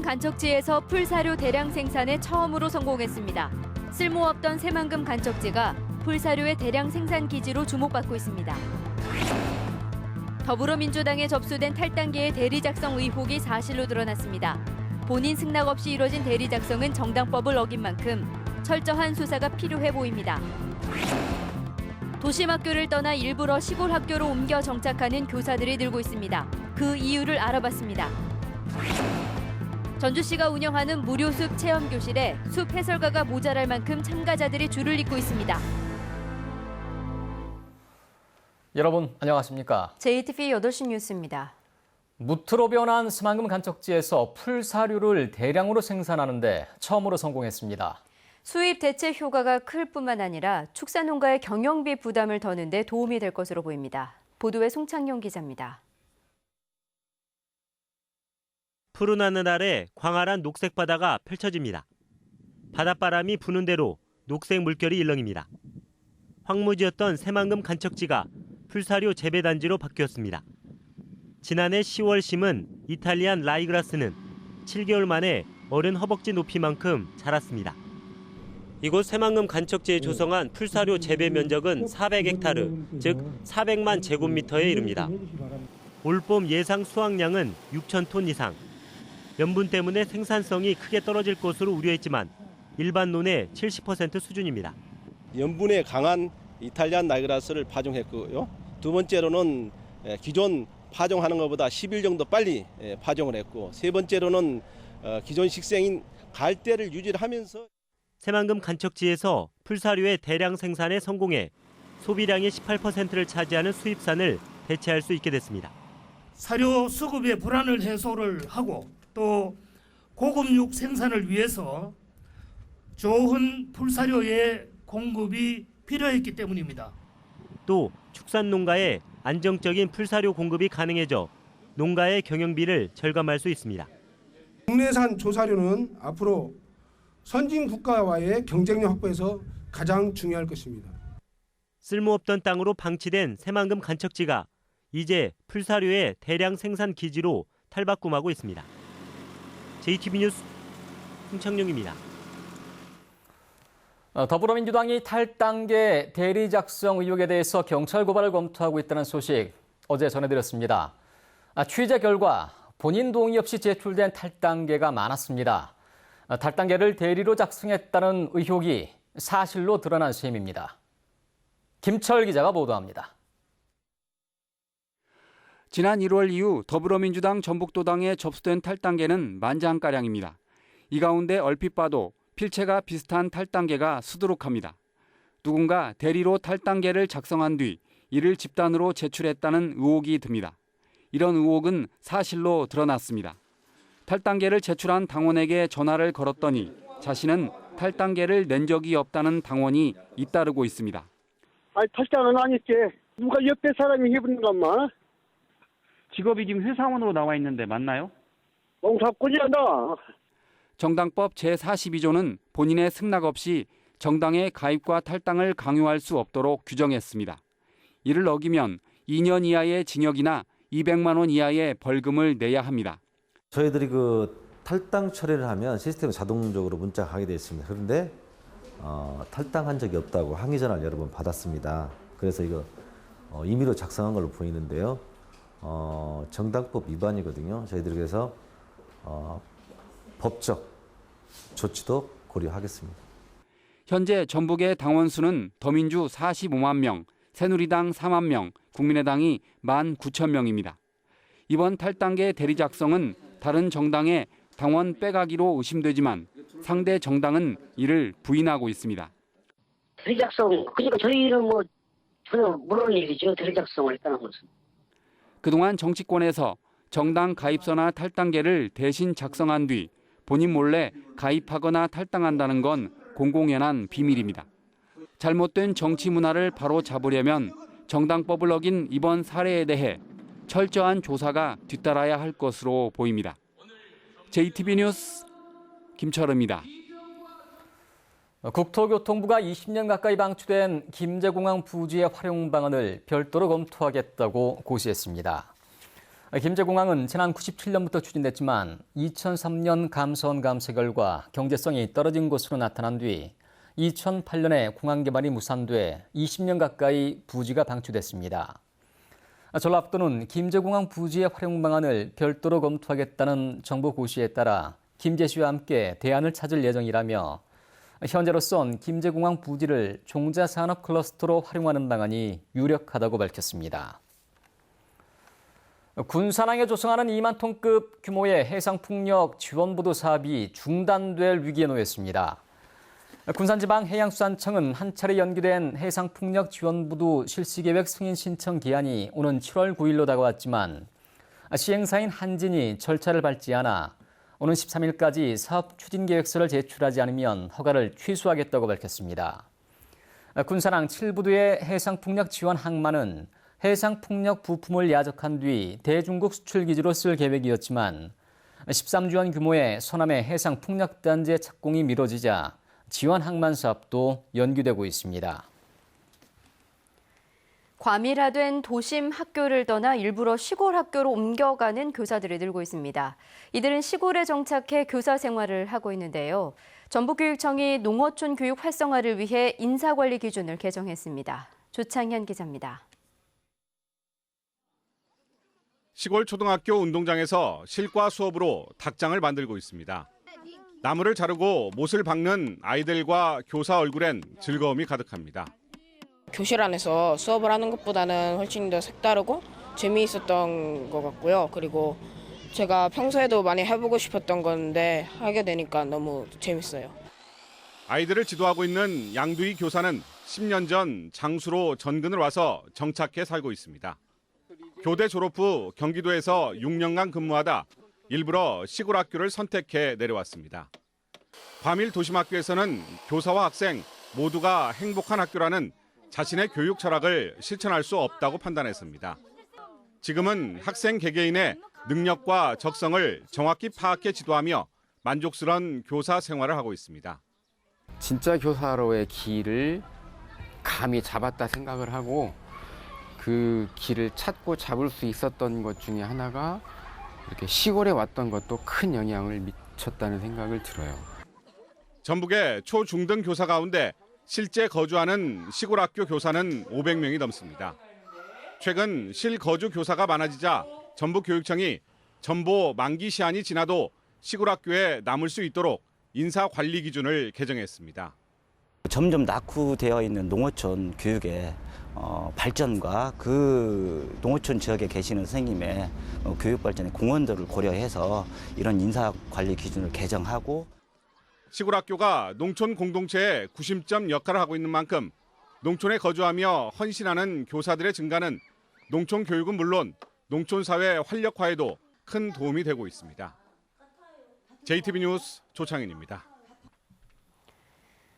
간척지에서 풀사료 대량 생산에 처음으로 성공했습니다. 쓸모없던 새만금 간척지가 풀사료의 대량 생산 기지로 주목받고 있습니다. 더불어민주당에 접수된 탈당계의 대리 작성 의혹이 사실로 드러났습니다. 본인 승낙 없이 이뤄진 대리 작성은 정당법을 어긴 만큼 철저한 수사가 필요해 보입니다. 도심 학교를 떠나 일부러 시골 학교로 옮겨 정착하는 교사들이 늘고 있습니다. 그 이유를 알아봤습니다. 전주시가 운영하는 무료 숲 체험교실에 숲 해설가가 모자랄 만큼 참가자들이 줄을 잇고 있습니다. 여러분 안녕하십니까? JTV 8시 뉴스입니다. 무트로 변한 새만금 간척지에서 풀사료를 대량으로 생산하는데 처음으로 성공했습니다. 수입 대체 효과가 클 뿐만 아니라 축산농가의 경영비 부담을 더는 데 도움이 될 것으로 보입니다. 보도에 송창용 기자입니다. 푸른 하늘 아래 광활한 녹색 바다가 펼쳐집니다. 바닷바람이 부는 대로 녹색 물결이 일렁입니다. 황무지였던 새만금 간척지가 풀사료 재배단지로 바뀌었습니다. 지난해 10월 심은 이탈리안 라이그라스는 7개월 만에 어른 허벅지 높이만큼 자랐습니다. 이곳 새만금 간척지에 조성한 풀사료 재배 면적은 400헥타르, 즉 400만 제곱미터에 이릅니다. 올봄 예상 수확량은 6천 톤 이상. 염분 때문에 생산성이 크게 떨어질 것으로 우려했지만 일반 논의 70% 수준입니다. 염분에 강한 이탈리안 라이그라스를 파종했고요. 두 번째로는 기존 파종하는 것보다 10일 정도 빨리 파종을 했고, 세 번째로는 기존 식생인 갈대를 유지를 하면서 새만금 간척지에서 풀사료의 대량 생산에 성공해 소비량의 18%를 차지하는 수입산을 대체할 수 있게 됐습니다. 사료 수급의 불안을 해소를 하고 또 고급육 생산을 위해서 좋은 풀사료의 공급이 필요했기 때문입니다. 또 축산농가에 안정적인 풀사료 공급이 가능해져 농가의 경영비를 절감할 수 있습니다. 국내산 조사료는 앞으로 선진 국가와의 경쟁력 확보에서 가장 중요할 것입니다. 쓸모없던 땅으로 방치된 새만금 간척지가 이제 풀사료의 대량 생산 기지로 탈바꿈하고 있습니다. JTV 뉴스 송창용입니다. 더불어민주당이 탈당계 대리 작성 의혹에 대해서 경찰 고발을 검토하고 있다는 소식 어제 전해드렸습니다. 취재 결과 본인 동의 없이 제출된 탈당계가 많았습니다. 탈당계를 대리로 작성했다는 의혹이 사실로 드러난 셈입니다. 김철 기자가 보도합니다. 지난 1월 이후 더불어민주당 전북도당에 접수된 탈당계는 만장가량입니다. 이 가운데 얼핏 봐도 필체가 비슷한 탈당계가 수두룩합니다. 누군가 대리로 탈당계를 작성한 뒤 이를 집단으로 제출했다는 의혹이 듭니다. 이런 의혹은 사실로 드러났습니다. 탈당계를 제출한 당원에게 전화를 걸었더니 자신은 탈당계를 낸 적이 없다는 당원이 잇따르고 있습니다. 탈당은 아니지. 누가 옆에 사람이 해보는 것만. 직업이 지금 회사원으로 나와 있는데 맞나요? 농사꾼이야 나. 정당법 제42조는 본인의 승낙 없이 정당의 가입과 탈당을 강요할 수 없도록 규정했습니다. 이를 어기면 2년 이하의 징역이나 200만 원 이하의 벌금을 내야 합니다. 저희들이 탈당 처리를 하면 시스템이 자동적으로 문자가 가게 되어 있습니다. 그런데 탈당한 적이 없다고 항의 전화를 여러 번 받았습니다. 그래서 이거 임의로 작성한 걸로 보이는데요. 정당법 위반이거든요. 저희들이 그래서 법적 조치도 고려하겠습니다. 현재 전북의 당원 수는 더민주 45만 명, 새누리당 4만 명, 국민의당이 19,000명입니다. 이번 탈당계 대리 작성은 다른 정당의 당원 빼가기로 의심되지만 상대 정당은 이를 부인하고 있습니다. 대리 작성, 그러니까 저희는 전혀 모르는 일이죠. 대리 작성을 했다는 것은. 그동안 정치권에서 정당 가입서나 탈당계를 대신 작성한 뒤 본인 몰래 가입하거나 탈당한다는 건 공공연한 비밀입니다. 잘못된 정치 문화를 바로 잡으려면 정당법을 어긴 이번 사례에 대해 철저한 조사가 뒤따라야 할 것으로 보입니다. JTB 뉴스 김철우입니다. 국토교통부가 20년 가까이 방치된 김제공항 부지의 활용 방안을 별도로 검토하겠다고 고시했습니다. 김제공항은 지난 97년부터 추진됐지만 2003년 감사원 감사 결과 경제성이 떨어진 것으로 나타난 뒤 2008년에 공항 개발이 무산돼 20년 가까이 부지가 방치됐습니다. 전라북도는 김제공항 부지의 활용 방안을 별도로 검토하겠다는 정부 고시에 따라 김제시와 함께 대안을 찾을 예정이라며 현재로선 김제공항 부지를 종자산업 클러스터로 활용하는 방안이 유력하다고 밝혔습니다. 군산항에 조성하는 2만 톤급 규모의 해상풍력 지원보도 사업이 중단될 위기에 놓였습니다. 군산지방해양수산청은 한 차례 연기된 해상풍력 지원보도 실시계획 승인 신청 기한이 오는 7월 9일로 다가왔지만 시행사인 한진이 절차를 밟지 않아 오는 13일까지 사업 추진계획서를 제출하지 않으면 허가를 취소하겠다고 밝혔습니다. 군산항 7부두의 해상풍력 지원 항만은 해상풍력 부품을 야적한 뒤 대중국 수출기지로 쓸 계획이었지만 13조 원 규모의 서남해 해상풍력단지의 착공이 미뤄지자 지원 항만 사업도 연기되고 있습니다. 과밀화된 도심 학교를 떠나 일부러 시골 학교로 옮겨가는 교사들이 늘고 있습니다. 이들은 시골에 정착해 교사 생활을 하고 있는데요. 전북교육청이 농어촌 교육 활성화를 위해 인사관리 기준을 개정했습니다. 조창현 기자입니다. 시골 초등학교 운동장에서 실과 수업으로 닭장을 만들고 있습니다. 나무를 자르고 못을 박는 아이들과 교사 얼굴엔 즐거움이 가득합니다. 교실 안에서 수업을 하는 것보다는 훨씬 더 색다르고 재미있었던 것 같고요. 그리고 제가 평소에도 많이 해보고 싶었던 건데 하게 되니까 너무 재밌어요. 아이들을 지도하고 있는 양두희 교사는 10년 전 장수로 전근을 와서 정착해 살고 있습니다. 교대 졸업 후 경기도에서 6년간 근무하다 일부러 시골 학교를 선택해 내려왔습니다. 과밀 도심학교에서는 교사와 학생 모두가 행복한 학교라는 자신의 교육 철학을 실천할 수 없다고 판단했습니다. 지금은 학생 개개인의 능력과 적성을 정확히 파악해 지도하며 만족스러운 교사 생활을 하고 있습니다. 진짜 교사로의 길을 감히 잡았다 생각을 하고 그 길을 찾고 잡을 수 있었던 것 중에 하나가 이렇게 시골에 왔던 것도 큰 영향을 미쳤다는 생각을 들어요. 전북의 초, 중등 교사 가운데 실제 거주하는 시골 학교 교사는 500명이 넘습니다. 최근 실거주 교사가 많아지자 전북교육청이 전보 만기 시한이 지나도 시골 학교에 남을 수 있도록 인사관리 기준을 개정했습니다. 점점 낙후되어 있는 농어촌 교육의 발전과 그 농어촌 지역에 계시는 선생님의 교육 발전의 공헌도를 고려해서 이런 인사관리 기준을 개정하고 시골 학교가 농촌 공동체의 구심점 역할을 하고 있는 만큼 농촌에 거주하며 헌신하는 교사들의 증가는 농촌 교육은 물론 농촌 사회 활력화에도 큰 도움이 되고 있습니다. JTB 뉴스 조창현입니다.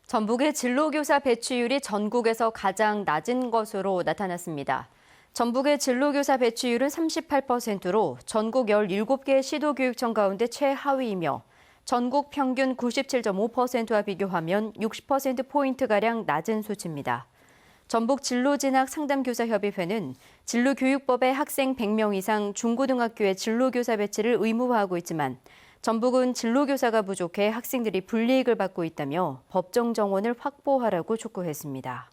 전북의 진로교사 배치율이 전국에서 가장 낮은 것으로 나타났습니다. 전북의 진로교사 배치율은 38%로 전국 17개 시도교육청 가운데 최하위이며 전국 평균 97.5%와 비교하면 60%포인트가량 낮은 수치입니다. 전북 진로진학상담교사협의회는 진로교육법에 학생 100명 이상 중고등학교에 진로교사 배치를 의무화하고 있지만 전북은 진로교사가 부족해 학생들이 불이익을 받고 있다며 법정 정원을 확보하라고 촉구했습니다.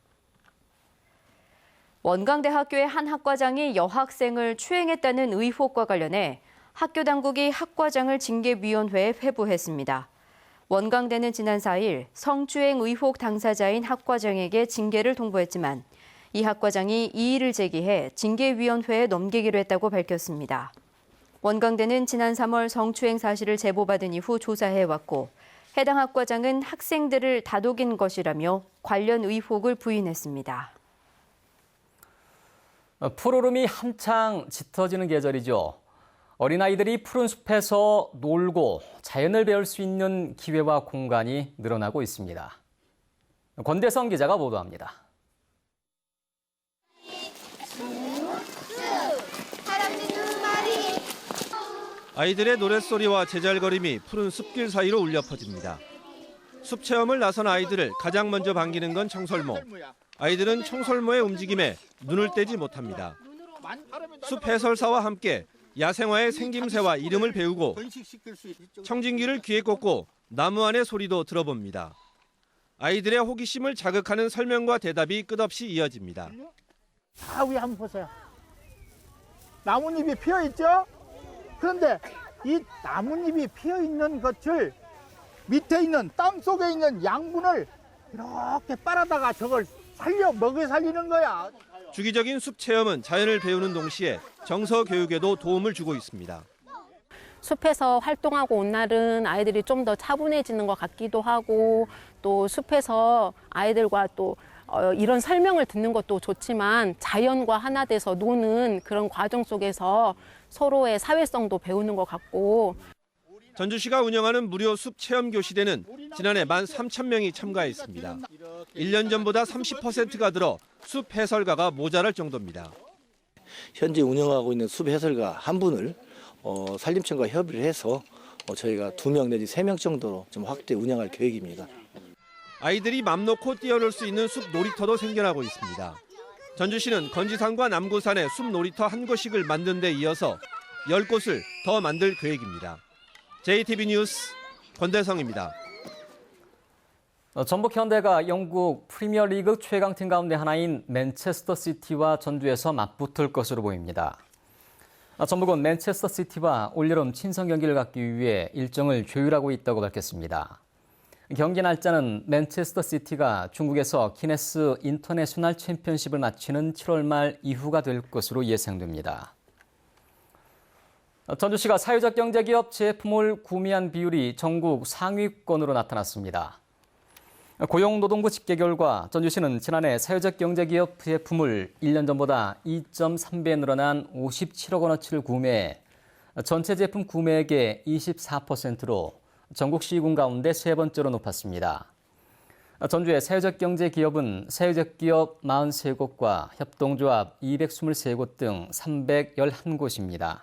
원광대학교의 한 학과장이 여학생을 추행했다는 의혹과 관련해 학교 당국이 학과장을 징계위원회에 회부했습니다. 원광대는 지난 4일 성추행 의혹 당사자인 학과장에게 징계를 통보했지만 이 학과장이 이의를 제기해 징계위원회에 넘기기로 했다고 밝혔습니다. 원광대는 지난 3월 성추행 사실을 제보받은 이후 조사해왔고 해당 학과장은 학생들을 다독인 것이라며 관련 의혹을 부인했습니다. 푸르름이 한창 짙어지는 계절이죠. 어린아이들이 푸른 숲에서 놀고 자연을 배울 수 있는 기회와 공간이 늘어나고 있습니다. 권대성 기자가 보도합니다. 아이들의 노랫소리와 제잘거림이 푸른 숲길 사이로 울려 퍼집니다. 숲 체험을 나선 아이들을 가장 먼저 반기는 건 청설모. 아이들은 청설모의 움직임에 눈을 떼지 못합니다. 숲 해설사와 함께 야생화의 생김새와 이름을 배우고 청진기를 귀에 꽂고 나무 안의 소리도 들어봅니다. 아이들의 호기심을 자극하는 설명과 대답이 끝없이 이어집니다. 다 위에 한번 보세요. 나뭇잎이 피어 있죠? 그런데 이 나뭇잎이 피어 있는 것을 밑에 있는 땅 속에 있는 양분을 이렇게 빨아다가 저걸 먹여 살리는 거야. 주기적인 숲 체험은 자연을 배우는 동시에 정서 교육에도 도움을 주고 있습니다. 숲에서 활동하고 온 날은 아이들이 좀 더 차분해지는 것 같기도 하고, 또 숲에서 아이들과 또 이런 설명을 듣는 것도 좋지만 자연과 하나 돼서 노는 그런 과정 속에서 서로의 사회성도 배우는 것 같고. 전주시가 운영하는 무료 숲 체험 교실에는 지난해 13,000명이 참가했습니다. 1년 전보다 30%가 늘어 숲 해설가가 모자랄 정도입니다. 현재 운영하고 있는 숲 해설가 한 분을 산림청과 협의를 해서 저희가 2명 내지 3명 정도로 좀 확대 운영할 계획입니다. 아이들이 맘 놓고 뛰어놀 수 있는 숲 놀이터도 생겨나고 있습니다. 전주시는 건지산과 남구산에 숲 놀이터 한 곳씩을 만든 데 이어서 10곳을 더 만들 계획입니다. JTB 뉴스 권대성입니다. 전북 현대가 영국 프리미어리그 최강팀 가운데 하나인 맨체스터 시티와 전주에서 맞붙을 것으로 보입니다. 전북은 맨체스터 시티와 올여름 친선 경기를 갖기 위해 일정을 조율하고 있다고 밝혔습니다. 경기 날짜는 맨체스터 시티가 중국에서 기네스 인터내셔널 챔피언십을 마치는 7월 말 이후가 될 것으로 예상됩니다. 전주시가 사회적 경제기업 제품을 구매한 비율이 전국 상위권으로 나타났습니다. 고용노동부 집계 결과 전주시는 지난해 사회적 경제기업 제품을 1년 전보다 2.3배 늘어난 57억 원어치를 구매해 전체 제품 구매액의 24%로 전국 시군 가운데 세 번째로 높았습니다. 전주의 사회적 경제기업은 사회적 기업 43곳과 협동조합 223곳 등 311곳입니다.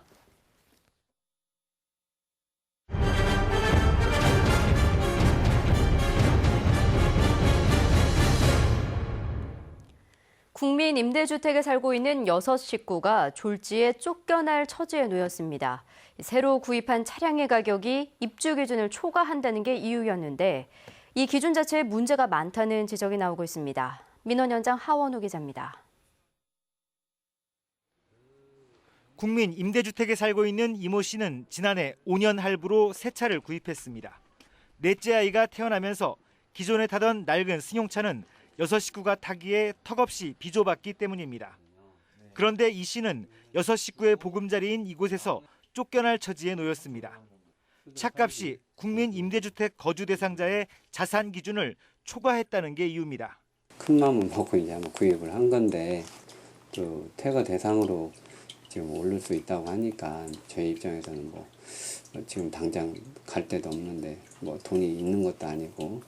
국민 임대주택에 살고 있는 6식구가 졸지에 쫓겨날 처지에 놓였습니다. 새로 구입한 차량의 가격이 입주 기준을 초과한다는 게 이유였는데 이 기준 자체에 문제가 많다는 지적이 나오고 있습니다. 민원 현장 하원우 기자입니다. 국민 임대주택에 살고 있는 이모 씨는 지난해 5년 할부로 새 차를 구입했습니다. 넷째 아이가 태어나면서 기존에 타던 낡은 승용차는 6식구가 타기에 턱없이 비조받기 때문입니다. 그런데 이 씨는 6식구의 보금자리인 이곳에서 쫓겨날 처지에 놓였습니다. 차값이 국민 임대주택 거주 대상자의 자산 기준을 초과했다는 게 이유입니다. 큰 마음은 먹고 이제 한번 구입을 한 건데 또 퇴거 대상으로 지금 오를 수 있다고 하니까 저희 입장에서는 뭐 지금 당장 갈 데도 없는데 뭐 돈이 있는 것도 아니고.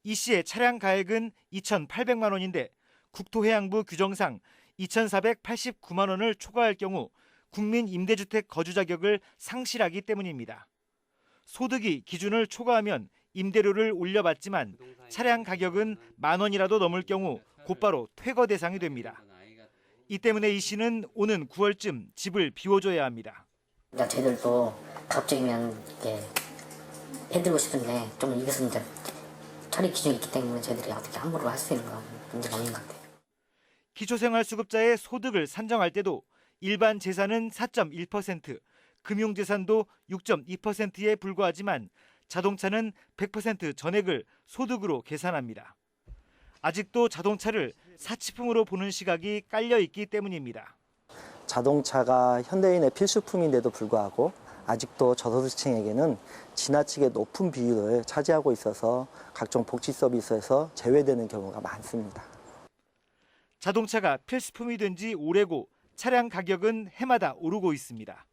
이 씨의 차량 가액은 2,800만 원인데 국토해양부 규정상 2,489만 원을 초과할 경우 국민 임대주택 거주 자격을 상실하기 때문입니다. 소득이 기준을 초과하면 임대료를 올려받지만 차량 가격은 10,000원이라도 넘을 경우 곧바로 퇴거 대상이 됩니다. 이 때문에 이 씨는 오는 9월쯤 집을 비워줘야 합니다. 저희들도 가급적이면 이렇게 해드리고 싶은데 좀 이것은 이제 처리 기준이 있기 때문에 저희들이 어떻게 함부로 할 수 있는 건 문제가 없는 것 같아요. 기초생활수급자의 소득을 산정할 때도 일반 재산은 4.1%, 금융재산도 6.2%에 불과하지만 자동차는 100% 전액을 소득으로 계산합니다. 아직도 자동차를 사치품으로 보는 시각이 깔려 있기 때문입니다. 자동차가 현대인의 필수품인데도 불구하고 아직도 저소득층에게는 지나치게 높은 비율을 차지하고 있어서 각종 복지 서비스에서 제외되는 경우가 많습니다. 자동차가 필수품이 된 지 오래고 차량 가격은 해마다 오르고 있습니다.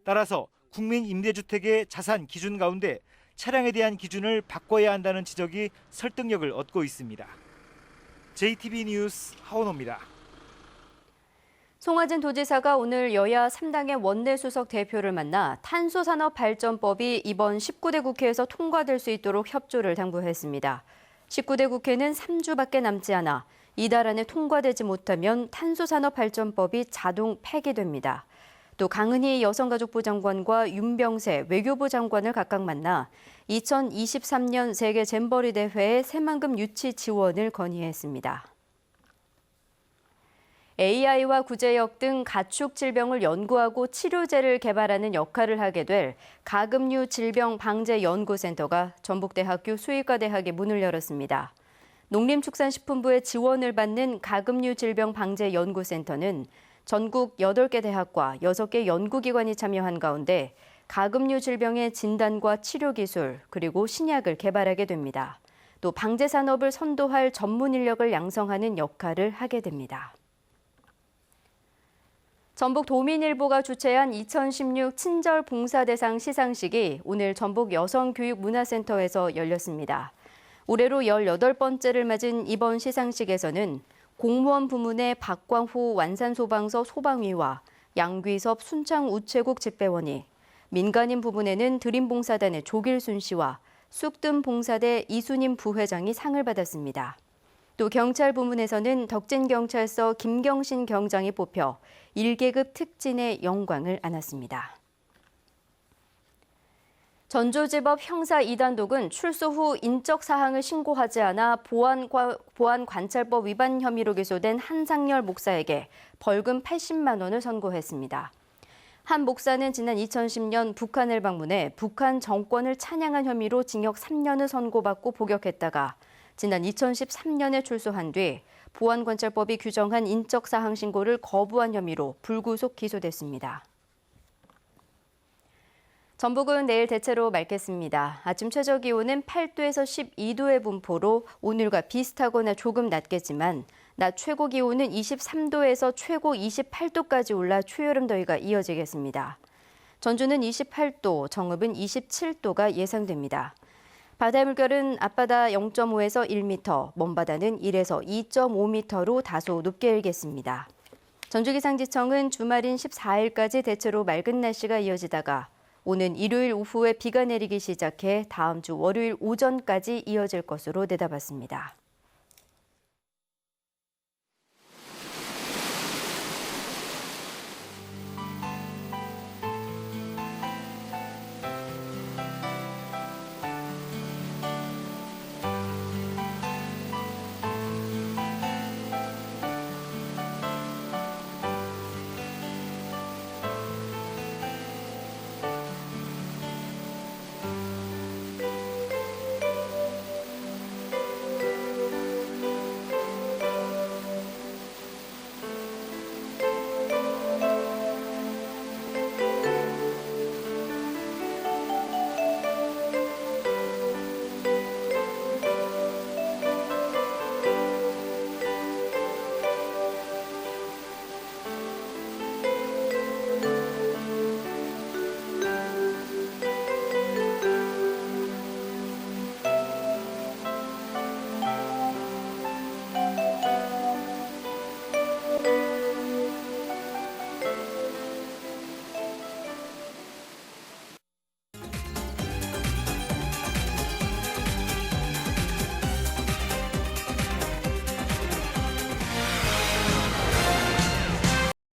따라서 국민 임대주택의 자산 기준 가운데 차량에 대한 기준을 바꿔야 한다는 지적이 설득력을 얻고 있습니다. JTB 뉴스 하원호입니다. 송하진 도지사가 오늘 여야 3당의 원내수석 대표를 만나 탄소산업발전법이 이번 19대 국회에서 통과될 수 있도록 협조를 당부했습니다. 19대 국회는 3주밖에 남지 않아 이달 안에 통과되지 못하면 탄소산업발전법이 자동 폐기됩니다. 또 강은희 여성가족부 장관과 윤병세 외교부 장관을 각각 만나 2023년 세계 잼버리 대회의 새만금 유치 지원을 건의했습니다. AI와 구제역 등 가축 질병을 연구하고 치료제를 개발하는 역할을 하게 될 가금류 질병방제연구센터가 전북대학교 수의과대학에 문을 열었습니다. 농림축산식품부의 지원을 받는 가금류 질병방제연구센터는 전국 8개 대학과 6개 연구기관이 참여한 가운데 가금류 질병의 진단과 치료 기술, 그리고 신약을 개발하게 됩니다. 또 방제 산업을 선도할 전문 인력을 양성하는 역할을 하게 됩니다. 전북 도민일보가 주최한 2016 친절봉사대상 시상식이 오늘 전북 여성교육문화센터에서 열렸습니다. 올해로 18번째를 맞은 이번 시상식에서는 공무원 부문의 박광호 완산소방서 소방위와 양귀섭 순창우체국 집배원이, 민간인 부문에는 드림봉사단의 조길순 씨와 쑥뜸봉사대 이순임 부회장이 상을 받았습니다. 또 경찰 부문에서는 덕진경찰서 김경신 경장이 뽑혀 1계급 특진의 영광을 안았습니다. 전주지법 형사 2단독은 출소 후 인적 사항을 신고하지 않아 보안관찰법 위반 혐의로 기소된 한상열 목사에게 벌금 80만 원을 선고했습니다. 한 목사는 지난 2010년 북한을 방문해 북한 정권을 찬양한 혐의로 징역 3년을 선고받고 복역했다가 지난 2013년에 출소한 뒤 보안관찰법이 규정한 인적 사항 신고를 거부한 혐의로 불구속 기소됐습니다. 전북은 내일 대체로 맑겠습니다. 아침 최저 기온은 8도에서 12도의 분포로 오늘과 비슷하거나 조금 낮겠지만 낮 최고 기온은 23도에서 최고 28도까지 올라 초여름 더위가 이어지겠습니다. 전주는 28도, 정읍은 27도가 예상됩니다. 바다의 물결은 앞바다 0.5에서 1m, 먼바다는 1에서 2.5m로 다소 높게 일겠습니다. 전주기상지청은 주말인 14일까지 대체로 맑은 날씨가 이어지다가 오는 일요일 오후에 비가 내리기 시작해 다음 주 월요일 오전까지 이어질 것으로 내다봤습니다.